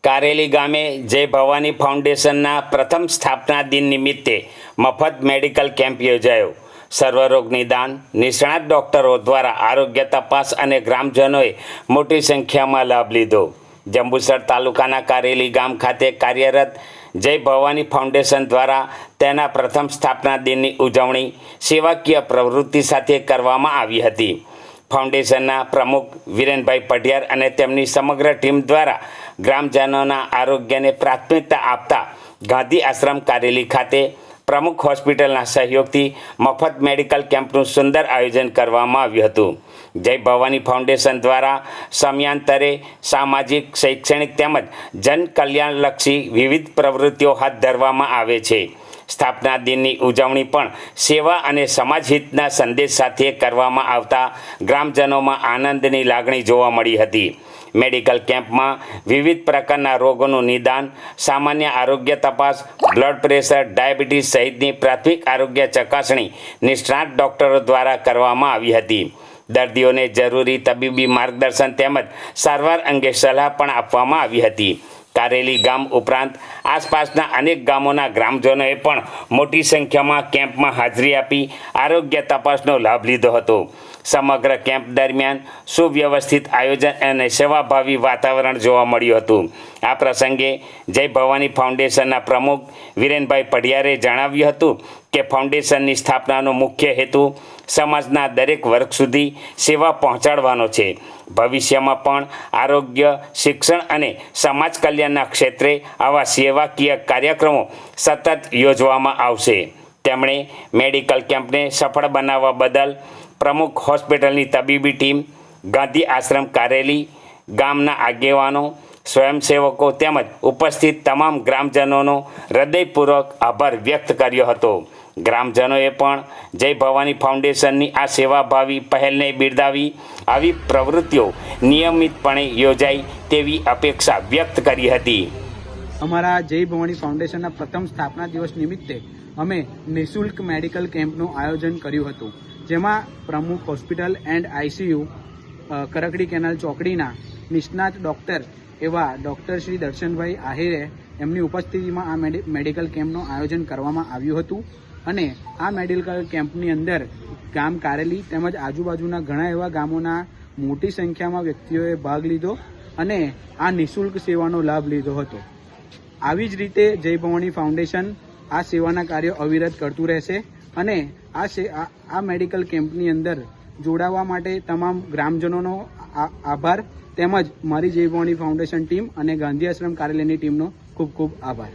કારેલી ગામે જય ભવાની ફાઉન્ડેશનના પ્રથમ સ્થાપના દિન નિમિત્તે મફત મેડિકલ કેમ્પ યોજાયો. સર્વરોગ નિદાન, નિષ્ણાત ડોક્ટરો દ્વારા આરોગ્ય તપાસ અને ગ્રામજનોએ મોટી સંખ્યામાં લાભ લીધો. જંબુસર તાલુકાના કારેલી ગામ ખાતે કાર્યરત જય ભવાની ફાઉન્ડેશન દ્વારા તેના પ્રથમ સ્થાપના દિનની ઉજવણી સેવાકીય પ્રવૃત્તિ સાથે કરવામાં આવી હતી. ફાઉન્ડેશનના પ્રમુખ વિરેનભાઈ પઢિયાર અને તેમની સમગ્ર ટીમ દ્વારા ગ્રામજનોના આરોગ્યને પ્રાથમિકતા આપતા ગાંધી આશ્રમ કારેલી ખાતે પ્રમુખ હોસ્પિટલના સહયોગથી મફત મેડિકલ કેમ્પનું સુંદર આયોજન કરવામાં આવ્યું હતું. જય ભવાની ફાઉન્ડેશન દ્વારા સમયાંતરે સામાજિક, શૈક્ષણિક તેમજ જનકલ્યાણલક્ષી વિવિધ પ્રવૃત્તિઓ હાથ ધરવામાં આવે છે. સ્થાપના દિનની ઉજવણી પણ સેવા અને સમાજહિતના સંદેશ સાથે કરવામાં આવતા ગ્રામજનોમાં આનંદની લાગણી જોવા મળી હતી. મેડિકલ કેમ્પમાં વિવિધ પ્રકારના રોગોનું નિદાન, સામાન્ય આરોગ્ય તપાસ, બ્લડ પ્રેશર, ડાયાબિટીસ સહિતની પ્રાથમિક આરોગ્ય ચકાસણી નિષ્ણાત ડોક્ટરો દ્વારા કરવામાં આવી હતી. દર્દીઓને જરૂરી તબીબી માર્ગદર્શન તેમજ સારવાર અંગે સલાહ પણ આપવામાં આવી હતી. કારેલી ગામ ઉપરાંત આસપાસના અનેક ગામોના ગ્રામજનોએ પણ મોટી સંખ્યામાં કેમ્પમાં હાજરી આપી આરોગ્ય તપાસનો લાભ લીધો હતો. સમગ્ર કેમ્પ દરમિયાન સુવ્યવસ્થિત આયોજન અને સેવાભાવી વાતાવરણ જોવા મળ્યું હતું. આ પ્રસંગે જય ભવાની ફાઉન્ડેશનના પ્રમુખ વિરેનભાઈ પઢિયારે જણાવ્યું હતું કે ફાઉન્ડેશનની સ્થાપનાનો મુખ્ય હેતુ સમાજના દરેક વર્ગ સુધી સેવા પહોંચાડવાનો છે. ભવિષ્યમાં પણ આરોગ્ય, શિક્ષણ અને સમાજ કલ્યાણના ક્ષેત્રે આવા સેવાકીય કાર્યક્રમો સતત યોજવામાં આવશે. તેમણે મેડિકલ કેમ્પને સફળ બનાવવા બદલ પ્રમુખ હોસ્પિટલની તબીબી ટીમ, ગાંધી આશ્રમ કારેલી, ગામના આગેવાનો, સ્વયંસેવકો તેમજ ઉપસ્થિત તમામ ગ્રામજનોનો હૃદયપૂર્વક આભાર વ્યક્ત કર્યો હતો. ગ્રામજનોએ પણ જય ભવાની ફાઉન્ડેશનની આ સેવાભાવી પહેલને બિરદાવી આવી પ્રવૃત્તિઓ નિયમિતપણે યોજાય તેવી અપેક્ષા વ્યક્ત કરી હતી. અમારા જય ભવાની ફાઉન્ડેશનના પ્રથમ સ્થાપના દિવસ નિમિત્તે અમે નિઃશુલ્ક મેડિકલ કેમ્પનું આયોજન કર્યું હતું, જેમાં પ્રમુખ હોસ્પિટલ એન્ડ આઈસીયુ કરકડી કેનાલ ચોકડીના નિષ્ણાત ડૉક્ટર એવા ડૉક્ટર શ્રી દર્શનભાઈ આહિરે એમની ઉપસ્થિતિમાં આ મેડિકલ કેમ્પનું આયોજન કરવામાં આવ્યું હતું. અને આ મેડિકલ કેમ્પની અંદર ગામ કારેલી તેમજ આજુબાજુના ઘણા એવા ગામોના મોટી સંખ્યામાં વ્યક્તિઓએ ભાગ લીધો અને આ નિઃશુલ્ક સેવાનો લાભ લીધો હતો. આવી જ રીતે જય ભવાની ફાઉન્ડેશન આ સેવાના કાર્યો અવિરત કરતું રહેશે અને આ મેડિકલ કેમ્પની અંદર જોડાવા માટે તમામ ગ્રામજનોનો આભાર તેમજ મારી જય ભવાની ફાઉન્ડેશન ટીમ અને ગાંધી આશ્રમ કારેલીની ટીમનો ખૂબ ખૂબ આભાર.